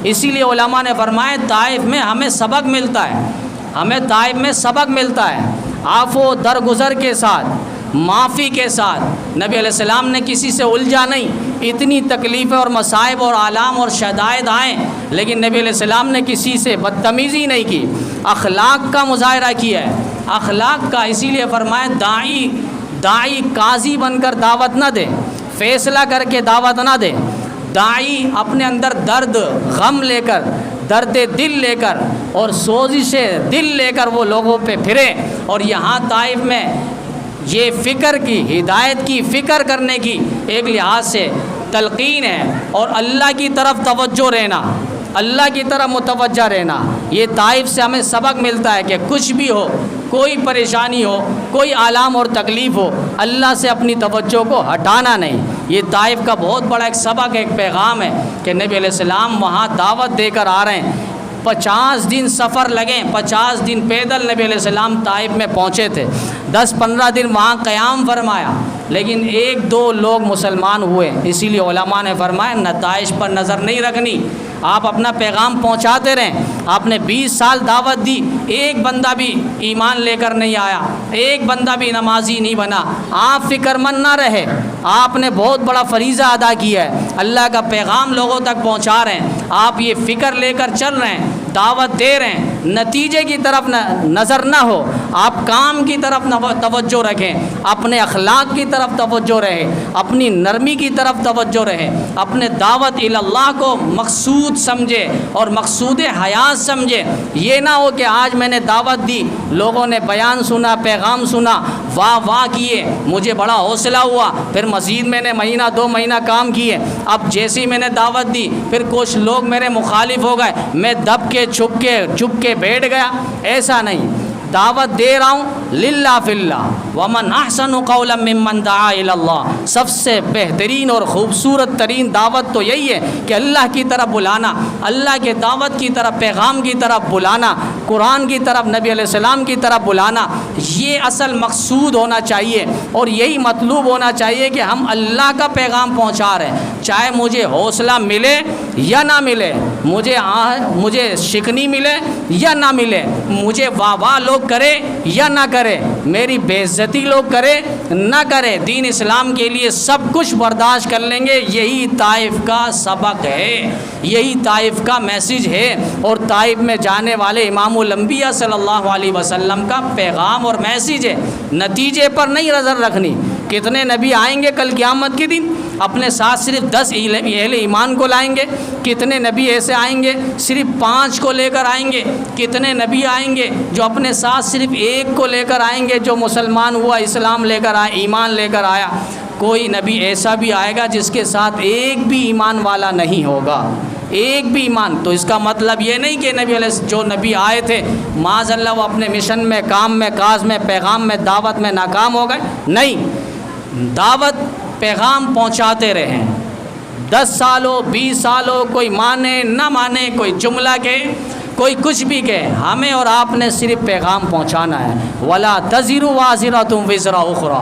اسی لیے علماء نے فرمایا طائف میں ہمیں سبق ملتا ہے، ہمیں طائف میں سبق ملتا ہے، عفو درگزر کے ساتھ، معافی کے ساتھ۔ نبی علیہ السلام نے کسی سے الجھا نہیں، اتنی تکلیفیں اور مصائب اور آلام اور شدائد آئیں لیکن نبی علیہ السلام نے کسی سے بدتمیزی نہیں کی، اخلاق کا مظاہرہ کیا ہے، اخلاق کا۔ اسی لیے فرمایا داعی قاضی بن کر دعوت نہ دے، فیصلہ کر کے دعوت نہ دے، داعی اپنے اندر درد غم لے کر، درد دل لے کر اور سوزش دل لے کر وہ لوگوں پہ پھرے۔ اور یہاں طائف میں یہ فکر کی، ہدایت کی فکر کرنے کی ایک لحاظ سے تلقین ہے، اور اللہ کی طرف توجہ رہنا، اللہ کی طرف متوجہ رہنا۔ یہ طائف سے ہمیں سبق ملتا ہے کہ کچھ بھی ہو، کوئی پریشانی ہو، کوئی آلام اور تکلیف ہو، اللہ سے اپنی توجہ کو ہٹانا نہیں۔ یہ طائف کا بہت بڑا ایک سبق ہے، ایک پیغام ہے کہ نبی علیہ السلام وہاں دعوت دے کر آ رہے ہیں۔ 50 دن سفر لگے، 50 دن پیدل نبی علیہ السلام طائف میں پہنچے تھے، 10-15 دن وہاں قیام فرمایا، لیکن 1-2 لوگ مسلمان ہوئے۔ اسی لیے علماء نے فرمایا نتائج پر نظر نہیں رکھنی، آپ اپنا پیغام پہنچاتے رہیں۔ آپ نے 20 سال دعوت دی، ایک بندہ بھی ایمان لے کر نہیں آیا، ایک بندہ بھی نمازی نہیں بنا، آپ فکر مند نہ رہے۔ آپ نے بہت بڑا فریضہ ادا کیا ہے، اللہ کا پیغام لوگوں تک پہنچا رہے ہیں، آپ یہ فکر لے کر چل رہے ہیں، دعوت دے رہے ہیں، نتیجے کی طرف نظر نہ ہو، آپ کام کی طرف توجہ رکھیں، اپنے اخلاق کی طرف توجہ رہے، اپنی نرمی کی طرف توجہ رہے، اپنے دعوت اللہ کو مقصود سمجھے اور مقصود حیات سمجھے۔ یہ نہ ہو کہ آج میں نے دعوت دی، لوگوں نے بیان سنا، پیغام سنا، واہ واہ کیے، مجھے بڑا حوصلہ ہوا، پھر مزید میں نے مہینہ 2 مہینہ کام کیے، اب جیسی میں نے دعوت دی پھر کچھ لوگ میرے مخالف ہو گئے، میں دب کے چھپ کے بیٹھ گیا۔ ایسا نہیں، دعوت دے رہا ہوں للہ فی اللہ، ومن احسن قولا ممن دعا الی اللہ۔ سب سے بہترین اور خوبصورت ترین دعوت تو یہی ہے کہ اللہ کی طرف بلانا، اللہ کے دعوت کی طرف، پیغام کی طرف بلانا، قرآن کی طرف، نبی علیہ السلام کی طرف بلانا۔ یہ اصل مقصود ہونا چاہیے اور یہی مطلوب ہونا چاہیے کہ ہم اللہ کا پیغام پہنچا رہے ہیں، چاہے مجھے حوصلہ ملے یا نہ ملے، مجھے شکنی ملے یا نہ ملے، مجھے واہ واہ لوگ کرے یا نہ کرے، میری بے عزتی لوگ کرے نہ کرے، دین اسلام کے لیے سب کچھ برداشت کر لیں گے۔ یہی طائف کا سبق ہے، یہی طائف کا میسیج ہے، اور طائف میں جانے والے امام الانبیاء صلی اللہ علیہ وسلم کا پیغام اور میسیج ہے۔ نتیجے پر نہیں نظر رکھنی، کتنے نبی آئیں گے کل قیامت کے دن، اپنے ساتھ صرف 10 اہل ایمان کو لائیں گے، کتنے نبی ایسے آئیں گے صرف 5 کو لے کر آئیں گے، کتنے نبی آئیں گے جو اپنے ساتھ صرف 1 کو لے کر آئیں گے، جو مسلمان ہوا، اسلام لے کر آیا، ایمان لے کر آیا۔ کوئی نبی ایسا بھی آئے گا جس کے ساتھ ایک بھی ایمان والا نہیں ہوگا، ایک بھی ایمان۔ تو اس کا مطلب یہ نہیں کہ جو نبی آئے تھے معاذ اللہ وہ اپنے مشن میں، کام میں، کاج میں، پیغام میں، دعوت میں ناکام ہو گئے، نہیں، دعوت پیغام پہنچاتے رہیں۔ 10 سال ہو، 20 سال ہو، کوئی مانے نہ مانے، کوئی جملہ کہے، کوئی کچھ بھی کہے، ہمیں اور آپ نے صرف پیغام پہنچانا ہے۔ وَلَا تَزِرُ وَازِرَةٌ وِزْرَ أُخْرَىٰ۔